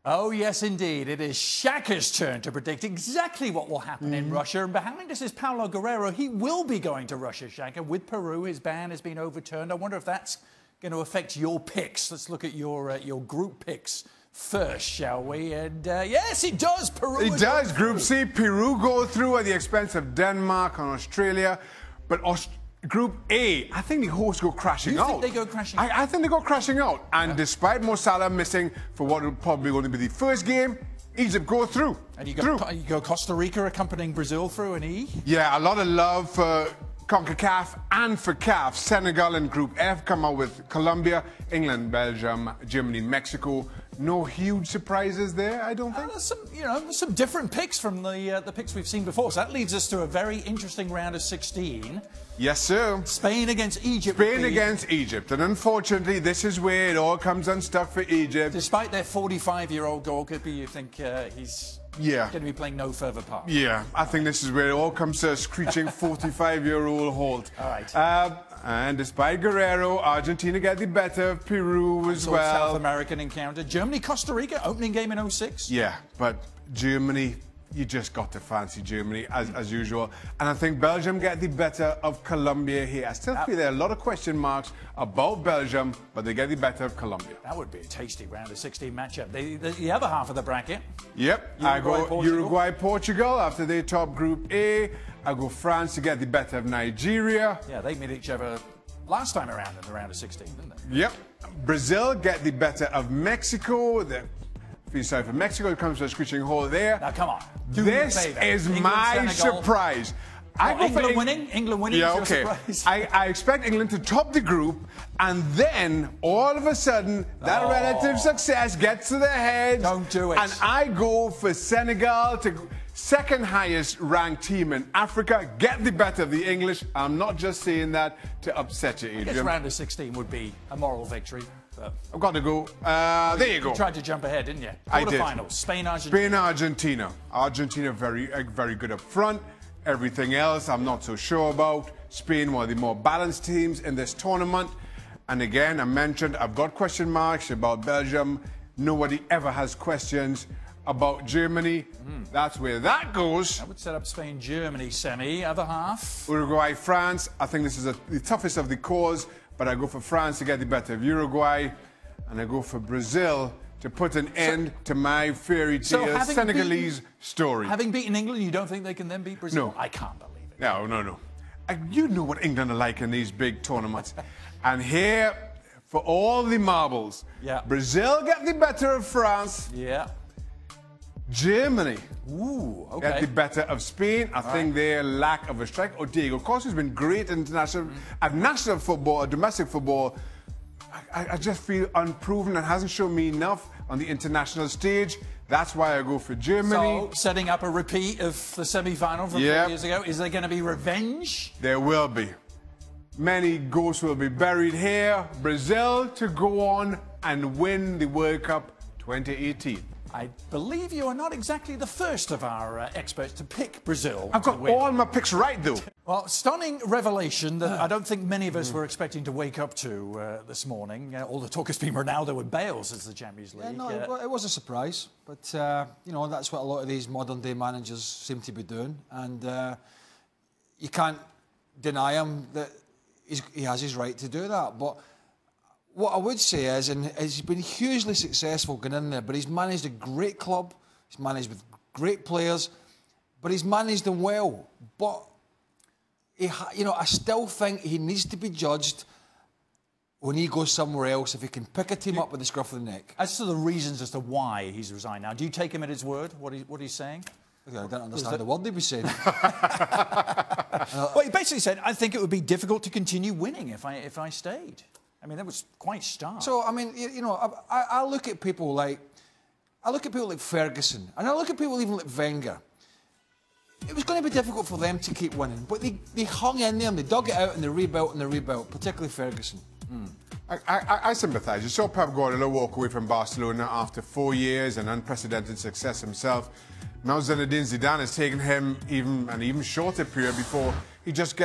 Oh, yes, indeed. It is Shaka's turn to predict exactly what will happen in Russia. And behind us is Paulo Guerrero. He will be going to Russia, Shaka, with Peru. His ban has been overturned. I wonder if that's going to affect your picks. Let's look at your group picks first, shall we? And yes, it does. Peru. It does. Group C, Peru go through at the expense of Denmark and Australia. But Group A, I think the hosts go crashing out. You think they go crashing out? I think they go crashing out. And despite Salah missing for what will probably going to be the first game, Egypt go through. And you go Costa Rica accompanying Brazil through an E? Yeah, a lot of love for CONCACAF and for CAF. Senegal in Group F come out with Colombia, England, Belgium, Germany, Mexico. No huge surprises there, I don't think. There's some different picks from the picks we've seen before. So that leads us to a very interesting round of 16. Yes, sir. Spain against Egypt. Spain against Egypt. And unfortunately, this is where it all comes unstuck for Egypt. Despite their 45-year-old goalkeeper, you think he's going to be playing no further part? Yeah, I think this is where it all comes to a screeching 45-year-old halt. All right. And despite Guerrero, Argentina get the better of Peru as well. South American encounter. Germany, Costa Rica, opening game in 06. Yeah, but Germany, you just got to fancy Germany as usual. And I think Belgium get the better of Colombia here. I still feel there are a lot of question marks about Belgium, but they get the better of Colombia. That would be a tasty round of 16 matchup. The other half of the bracket. Yep, I go Uruguay, Portugal after they top Group A. I go France to get the better of Nigeria. Yeah, they met each other last time around in the round of 16, didn't they? Yep. Brazil get the better of Mexico. Feel sorry for Mexico. It comes to a screeching halt there. Now, come on. This is my surprise. England winning? England winning? Yeah, okay. I expect England to top the group, and then all of a sudden that relative success gets to their heads. Don't do it. And I go for Senegal to second highest ranked team in Africa. Get the better of the English. I'm not just saying that to upset you, Adrian. I guess round of 16 would be a moral victory. I've got to go. There you go. You tried to jump ahead, didn't you? I did. Quarterfinals, Spain, Argentina. Spain, Argentina. Argentina very good up front. Everything else I'm not so sure about. Spain, one of the more balanced teams in this tournament. And again, I mentioned I've got question marks about Belgium. Nobody ever has questions about Germany. That's where that goes. That would set up Spain-Germany semi. Other half. Uruguay, France. I think this is the toughest of the cores, but I go for France to get the better of Uruguay. And I go for Brazil to put an end to my fairy tale Senegalese story. Having beaten England, you don't think they can then beat Brazil? No. I can't believe it. No. You know what England are like in these big tournaments. And here, for all the marbles, Brazil get the better of France. Yeah. Germany get the better of Spain. I think their lack of a striker. Diego Costa has been great at national football, domestic football. I just feel unproven and hasn't shown me enough on the international stage. That's why I go for Germany. So, setting up a repeat of the semi-final from 4 years ago. Is there going to be revenge? There will be. Many ghosts will be buried here. Brazil to go on and win the World Cup 2018. I believe you are not exactly the first of our experts to pick Brazil. I've got all my picks right, though. Well, stunning revelation that I don't think many of us were expecting to wake up to this morning. All the talk has been Ronaldo and Bales as the Champions League. Yeah, no, it was a surprise. But, that's what a lot of these modern-day managers seem to be doing. And you can't deny him that he has his right to do that. But what I would say is, and he's been hugely successful going in there, but he's managed a great club, he's managed with great players, but he's managed them well. But, I still think he needs to be judged when he goes somewhere else, if he can pick a team up with the scruff of the neck. As to the reasons as to why he's resigned now, do you take him at his word, what he's saying? I don't understand the word he was saying. Well, he basically said, I think it would be difficult to continue winning if I stayed. I mean, that was quite stark. So, I mean, I look at people like Ferguson, and I look at people even like Wenger. It was going to be difficult for them to keep winning, but they hung in there and they dug it out and they rebuilt, particularly Ferguson. I sympathise. You saw Pep Guardiola walk away from Barcelona after 4 years and unprecedented success himself. Now Zinedine Zidane has taken him an even shorter period before he just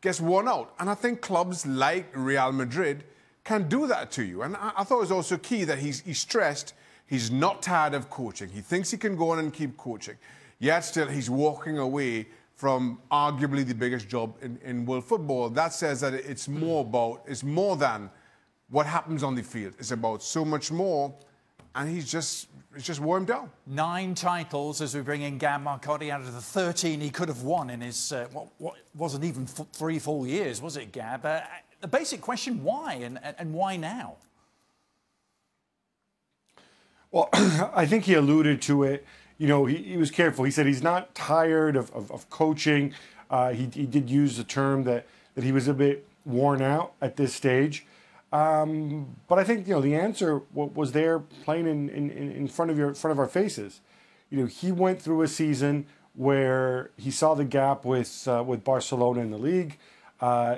gets worn out. And I think clubs like Real Madrid can do that to you. And I thought it was also key that he stressed He's not tired of coaching. He thinks he can go on and keep coaching. Yet still, he's walking away from arguably the biggest job in world football. That says that it's more than what happens on the field. It's about so much more, and it's just wore him down. 9 titles as we bring in Gab Marcotti out of the 13 he could have won in his, what wasn't even 3 full years, was it, Gab? The basic question, why, and why now? Well, I think he alluded to it. You know, he was careful. He said he's not tired of coaching. He did use the term that he was a bit worn out at this stage. But I think, you know, the answer was there plain in front of our faces. You know, he went through a season where he saw the gap with Barcelona in the league.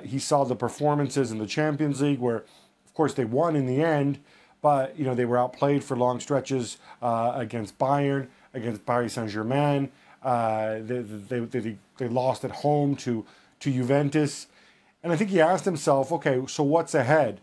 He saw the performances in the Champions League where, of course, they won in the end, but, you know, they were outplayed for long stretches against Bayern, against Paris Saint-Germain. They lost at home to Juventus. And I think he asked himself, okay, so what's ahead?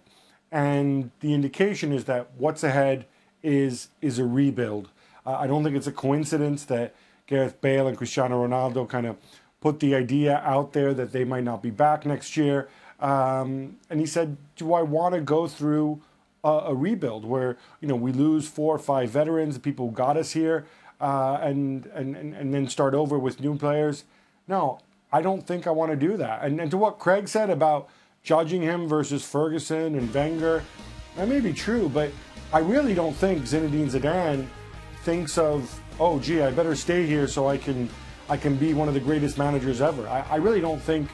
And the indication is that what's ahead is a rebuild. I don't think it's a coincidence that Gareth Bale and Cristiano Ronaldo kind of put the idea out there that they might not be back next year. And he said, do I want to go through a rebuild where, you know, we lose 4 or 5 veterans, the people who got us here, and then start over with new players? No, I don't think I want to do that. And to what Craig said about judging him versus Ferguson and Wenger, that may be true, but I really don't think Zinedine Zidane thinks of, oh, gee, I better stay here so I can be one of the greatest managers ever. I really don't think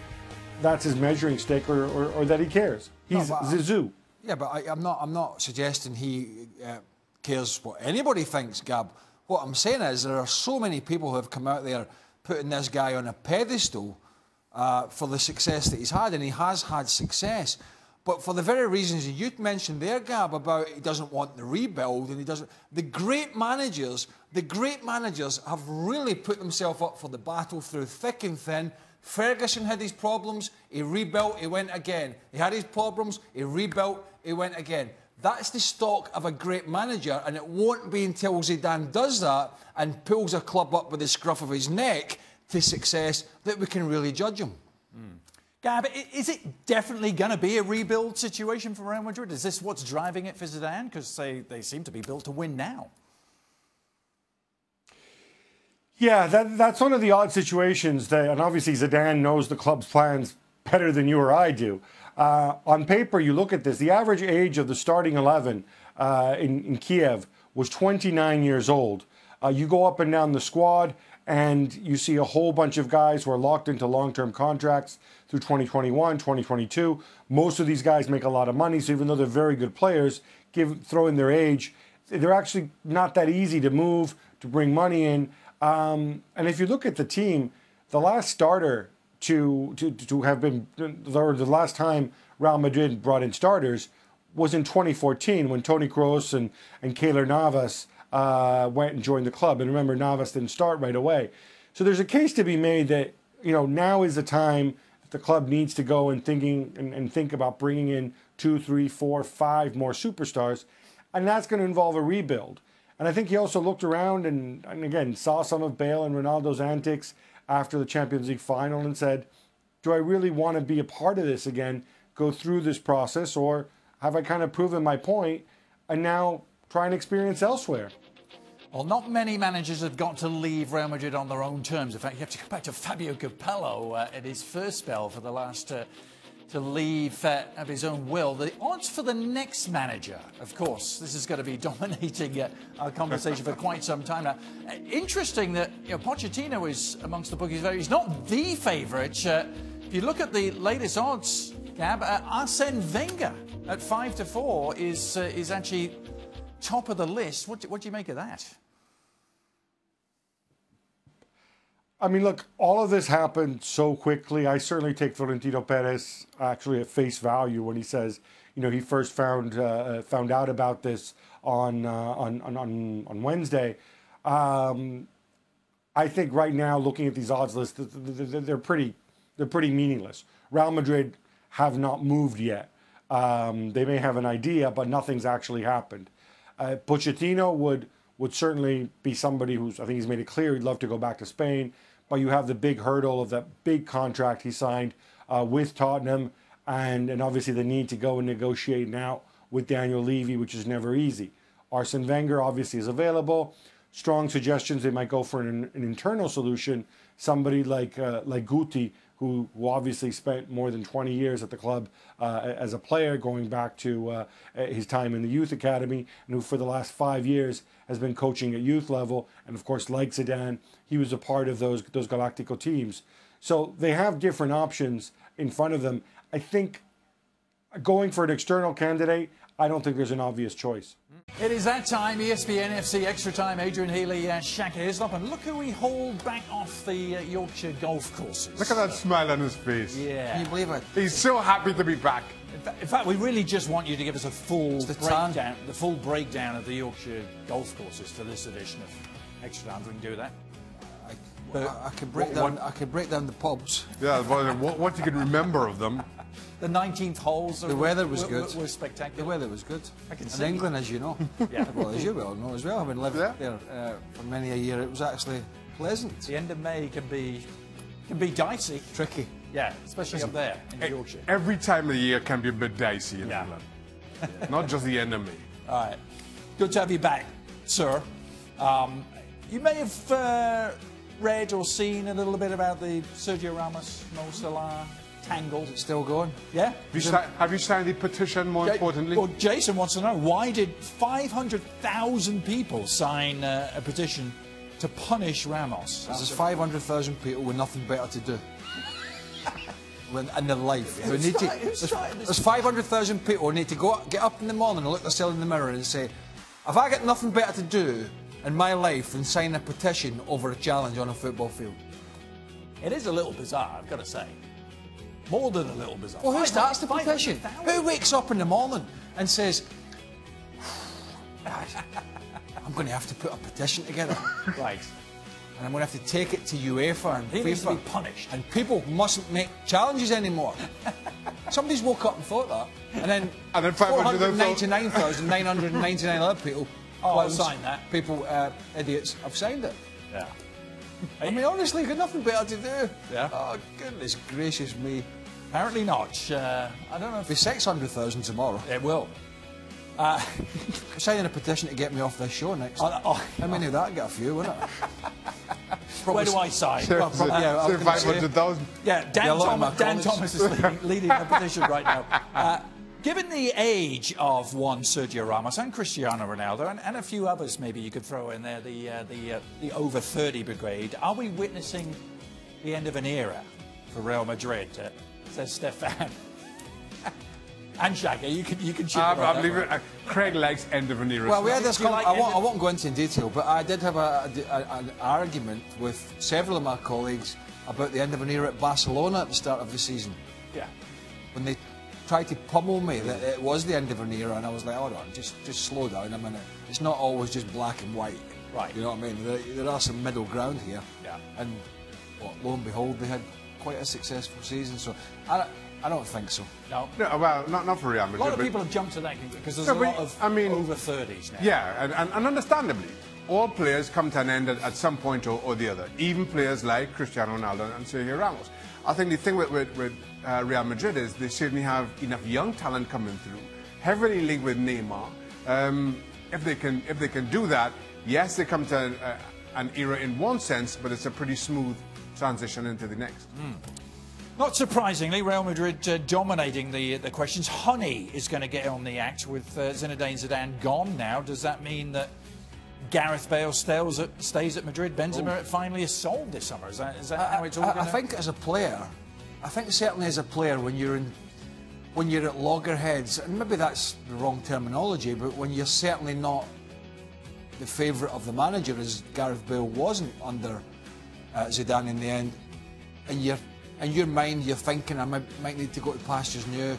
that's his measuring stick or that he cares. He's Zizou. Yeah, but I'm not suggesting he cares what anybody thinks, Gab. What I'm saying is there are so many people who have come out there putting this guy on a pedestal for the success that he's had, and he has had success. But for the very reasons you mentioned there, Gab, about he doesn't want the rebuild, and he doesn't. The great managers have really put themselves up for the battle through thick and thin. Ferguson had his problems, he rebuilt, he went again. He had his problems, he rebuilt, he went again. That's the stock of a great manager, and it won't be until Zidane does that and pulls a club up with the scruff of his neck to success that we can really judge him. Gab, is it definitely going to be a rebuild situation for Real Madrid? Is this what's driving it for Zidane? Because they seem to be built to win now. Yeah, that's one of the odd situations, and obviously Zidane knows the club's plans better than you or I do. On paper, you look at this, the average age of the starting 11 in Kiev was 29 years old. You go up and down the squad, and you see a whole bunch of guys who are locked into long-term contracts through 2021, 2022. Most of these guys make a lot of money, so even though they're very good players, throw in their age, they're actually not that easy to move, to bring money in. And if you look at the team, the last starter to have been, or the last time Real Madrid brought in starters was in 2014 when Toni Kroos and Keylor Navas went and joined the club. And remember, Navas didn't start right away. So there's a case to be made that, you know, now is the time that the club needs to go and think about bringing in 2, 3, 4, 5 more superstars. And that's going to involve a rebuild. And I think he also looked around and again, saw some of Bale and Ronaldo's antics after the Champions League final and said, do I really want to be a part of this again, go through this process, or have I kind of proven my point and now try and experience elsewhere? Well, not many managers have got to leave Real Madrid on their own terms. In fact, you have to go back to Fabio Capello at his first spell for the last... to leave of his own will. The odds for the next manager, of course, this is going to be dominating our conversation for quite some time now. Interesting that, you know, Pochettino is amongst the bookies. He's not the favourite. If you look at the latest odds, Gab, Arsene Wenger at 5-4 is actually top of the list. What do you make of that? I mean, look, all of this happened so quickly. I certainly take Florentino Perez actually at face value when he says, you know, he first found out about this on Wednesday. I think right now, looking at these odds lists, they're pretty meaningless. Real Madrid have not moved yet. They may have an idea, but nothing's actually happened. Pochettino would would certainly be somebody who's, I think he's made it clear he'd love to go back to Spain. But you have the big hurdle of that big contract he signed with Tottenham, and obviously the need to go and negotiate now with Daniel Levy, which is never easy. Arsene Wenger obviously is available. Strong suggestions they might go for an internal solution. Somebody like Guti, who obviously spent more than 20 years at the club as a player, going back to his time in the youth academy, and who for the last 5 years has been coaching at youth level. And of course, like Zidane, he was a part of those Galactico teams. So they have different options in front of them. I think going for an external candidate, I don't think there's an obvious choice. It is that time, ESPN FC Extra Time. Adrian Healy, Shaka Hislop, and look who we hauled back off the Yorkshire golf courses. Look at that smile on his face. Yeah. Can you believe it? He's so happy to be back. In fact, we really just want you to give us a full breakdown of the Yorkshire golf courses for this edition of Extra Time. We can do that. I could break down the pubs. Yeah, what you can remember of them. The 19th holes. The weather was good. Was spectacular. The weather was good. I can in see. England, as you know. Yeah. Well, as you well know as well, having lived there for many a year, it was actually pleasant. The end of May can be dicey. Tricky. Yeah, especially up there in Yorkshire. Every time of the year can be a bit dicey in England. Not just the end of May. All right. Good to have you back, sir. You may have read or seen a little bit about the Sergio Ramos, Mo Salah tangle. Is it still going? Yeah. Have you signed the petition, more importantly? Well, Jason wants to know, why did 500,000 people sign a petition to punish Ramos? There's 500,000 people with nothing better to do in their life. There's 500,000 people who need to get up in the morning and look themselves in the mirror and say, have I got nothing better to do in my life than sign a petition over a challenge on a football field? It is a little bizarre, I've got to say. More than a little bizarre. Well, who starts the petition? Who wakes up in the morning and says, I'm going to have to put a petition together. Right. And I'm going to have to take it to UEFA and He needs to FIFA. be punished. And people mustn't make challenges anymore. Somebody's woke up and thought that. And then 499,999 other people, signed that. People, idiots, have signed it. Yeah. I mean, honestly, you've got nothing better to do. Yeah. Oh, goodness gracious me. Apparently not. I don't know if... It'll be 600,000 tomorrow. It will. Signing a petition to get me off this show next. How many of that? Get a few, wouldn't it? Where do I sign? Well, 500,000. Yeah, Dan Thomas is leading the petition right now. Given the age of one Sergio Ramos and Cristiano Ronaldo, and a few others maybe you could throw in there, the over 30 brigade, are we witnessing the end of an era for Real Madrid? Says Stefan. And Shaggy, you can chip I believe it. Craig likes end of an era. Well, we had this. I won't go into in detail, but I did have an argument with several of my colleagues about the end of an era at Barcelona at the start of the season. Yeah. When they tried to pummel me that it was the end of an era, and I was like, hold on, just slow down a minute. It's not always just black and white. Right. You know what I mean? There are some middle ground here. Yeah. And lo and behold, they had quite a successful season. So I don't think so. No. No, well, not for Real Madrid. A lot of people have jumped to that because there's a lot of over 30s now. Yeah, and understandably, all players come to an end at some point or the other. Even players like Cristiano Ronaldo and Sergio Ramos. I think the thing with Real Madrid is they certainly have enough young talent coming through, heavily linked with Neymar. If they can do that, yes, they come to an era in one sense, but it's a pretty smooth transition into the next. Not surprisingly, Real Madrid dominating the questions. Honey is going to get on the act with Zinedine Zidane gone now. Does that mean that Gareth Bale stays at Madrid? Benzema finally is sold this summer. Is that how it's all going to... I think as a player, I think certainly as a player when you're at loggerheads, and maybe that's the wrong terminology, but when you're certainly not the favourite of the manager, as Gareth Bale wasn't under Zidane in the end, and in your mind you're thinking I might need to go to pastures new.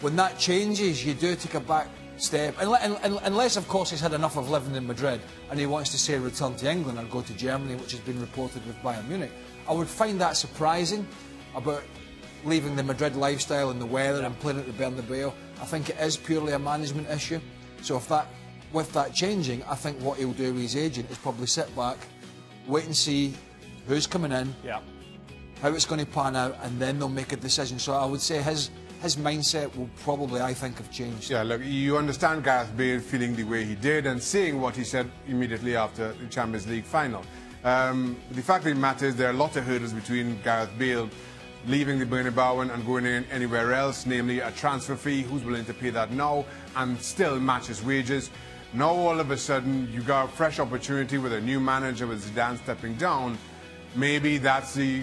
When that changes, you do take a back step, unless of course he's had enough of living in Madrid and he wants to say return to England or go to Germany, which has been reported with Bayern Munich. I would find that surprising about leaving the Madrid lifestyle and the weather and playing at the Bernabeu. I think it is purely a management issue. So if that with that changing, I think what he'll do with his agent is probably sit back, wait and see who's coming in, how it's going to pan out, and then they'll make a decision. So I would say his mindset will probably, I think, have changed. Yeah, look, you understand Gareth Bale feeling the way he did and saying what he said immediately after the Champions League final. The fact of the matter is there are a lot of hurdles between Gareth Bale leaving the Bernabeu and going in anywhere else, namely a transfer fee, who's willing to pay that now, and still match his wages. Now all of a sudden you got a fresh opportunity with a new manager, with Zidane stepping down. Maybe that's the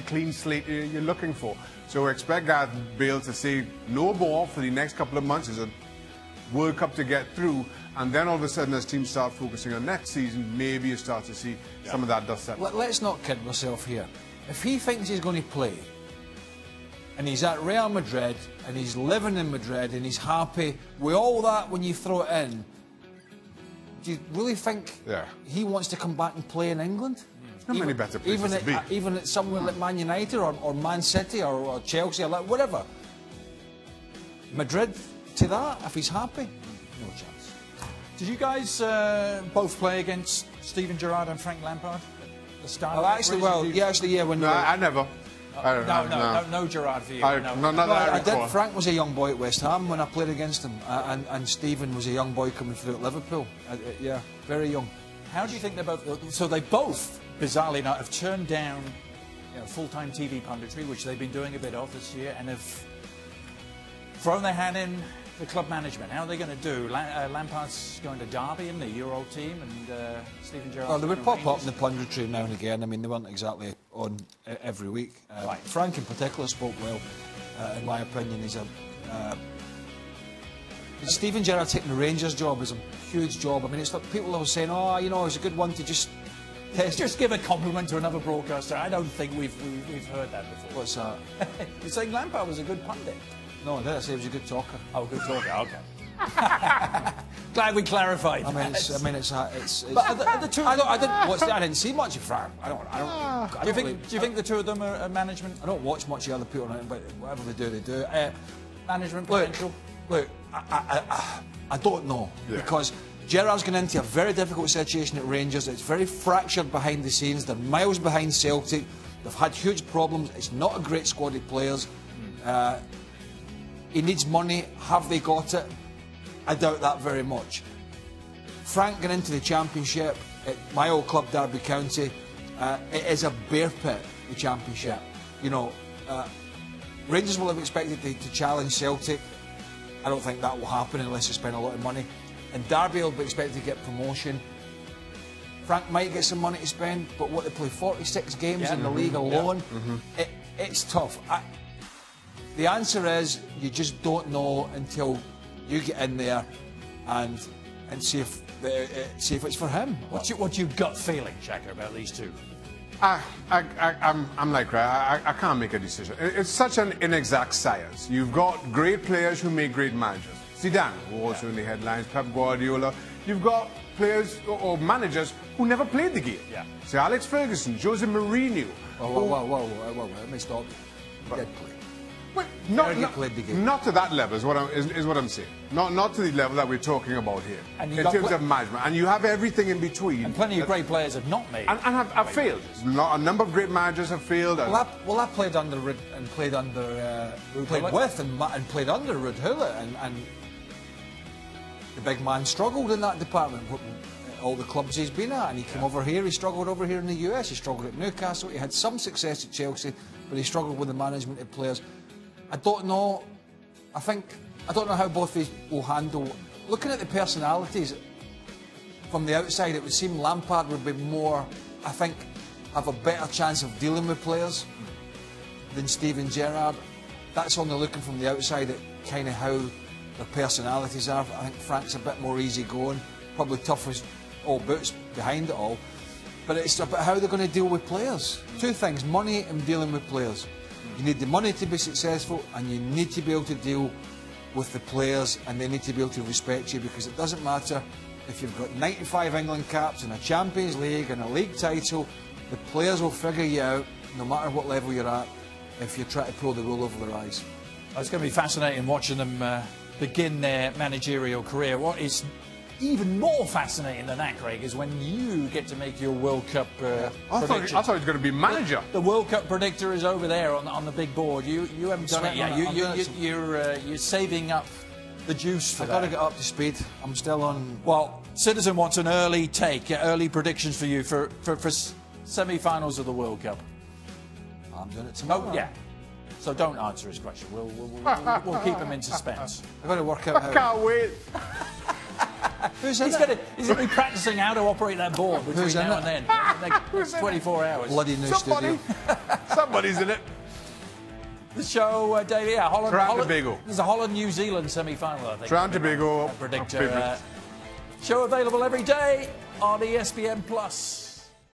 clean slate you're looking for. So expect Gareth Bale to say no more for the next couple of months. There's a World Cup to get through, and then all of a sudden as teams start focusing on next season, maybe you start to see some of that dust settle. Let's not kid ourselves here. If he thinks he's going to play, and he's at Real Madrid, and he's living in Madrid, and he's happy with all that when you throw it in, do you really think he wants to come back and play in England? Not many better places to be. Even at somewhere like Man United or Man City or Chelsea or like whatever. Madrid to that, if he's happy, no chance. Did you guys both play against Steven Gerrard and Frank Lampard at the start? Oh, actually, when no, I never. No Gerrard for you. I did. Frank was a young boy at West Ham when I played against him, and Steven was a young boy coming through at Liverpool. Yeah, very young. How do you think they both? So they both, bizarrely enough, have turned down full-time TV punditry, which they've been doing a bit of this year, and have thrown their hand in the club management. How are they going to do? Lampard's going to Derby in the Euro team, and Steven Gerrard. Well, they would pop up in the punditry now and again. I mean, they weren't exactly on every week. Frank in particular spoke well, in my opinion. He's a Steven Gerrard taking the Rangers job is a huge job. I mean, it's like people are saying, oh, you know, it's a good one to just test. Just give a compliment to another broadcaster. I don't think we've heard that before. What's that? You're saying Lampard was a good pundit? No, I didn't say he was a good talker. Oh, good talker. Okay. Glad we clarified. I mean, it's. But the two. I didn't see much of Frank. Do you think the two of them are management? I don't watch much of other people, but whatever they do, they do. Management potential. Look, I don't know because Gerrard's gone into a very difficult situation at Rangers. It's very fractured behind the scenes. They're miles behind Celtic. They've had huge problems. It's not a great squad of players. He needs money. Have they got it? I doubt that very much. Frank got into the Championship at my old club, Derby County. It is a bear pit, the Championship. You know, Rangers will have expected to challenge Celtic. I don't think that will happen unless they spend a lot of money. And Derby will be expected to get promotion. Frank might get some money to spend, but what, they play 46 games in the league alone? It's tough. The answer is you just don't know until you get in there and see if it's for him. What's your gut feeling, Shaka, about these two? I'm like, I can't make a decision. It's such an inexact science. You've got great players who make great managers. Zidane, who also in the headlines, Pep Guardiola. You've got players or managers who never played the game. Say Alex Ferguson, Jose Mourinho. Whoa, let me stop. He did play. But not to that level is what I'm saying. Not to the level that we're talking about here in terms of management. And you have everything in between. And plenty of great players have not made. And have failed. A number of great managers have failed. Well, I played under Ruud and played under played under Ruud Gullit, and the big man struggled in that department. All the clubs he's been at, and he came over here. He struggled over here in the US. He struggled at Newcastle. He had some success at Chelsea, but he struggled with the management of players. I don't know. I don't know how both these will handle. Looking at the personalities from the outside, it would seem Lampard would be more, I think, have a better chance of dealing with players than Steven Gerrard. That's only looking from the outside at kind of how their personalities are. I think Frank's a bit more easygoing, probably tough as all boots behind it all. But it's about how they're going to deal with players. Two things: money and dealing with players. You need the money to be successful, and you need to be able to deal with the players, and they need to be able to respect you, because it doesn't matter if you've got 95 England caps and a Champions League and a league title. The players will figure you out, no matter what level you're at, if you try to pull the wool over their eyes. It's going to be fascinating watching them begin their managerial career. What is even more fascinating than that, Craig, is when you get to make your World Cup I thought he was going to be manager. The World Cup predictor is over there on the big board. You haven't done it yet. You're saving up the juice for that. I've got to get up to speed. I'm still on. Well, Citizen wants an early take, early predictions for you for semi-finals of the World Cup. I'm doing it tomorrow. Oh, yeah. So don't answer his question. We'll keep him in suspense. I've got to work out how. I can't wait. Who's in He's going to be practicing how to operate that board between now and then. Next 24 hours. Bloody new studio. Somebody's in it. The show daily, yeah, Holland. Tobago. There's a Holland-New Zealand semi-final, I think. Tobago. Predictor. Show available every day on ESPN Plus.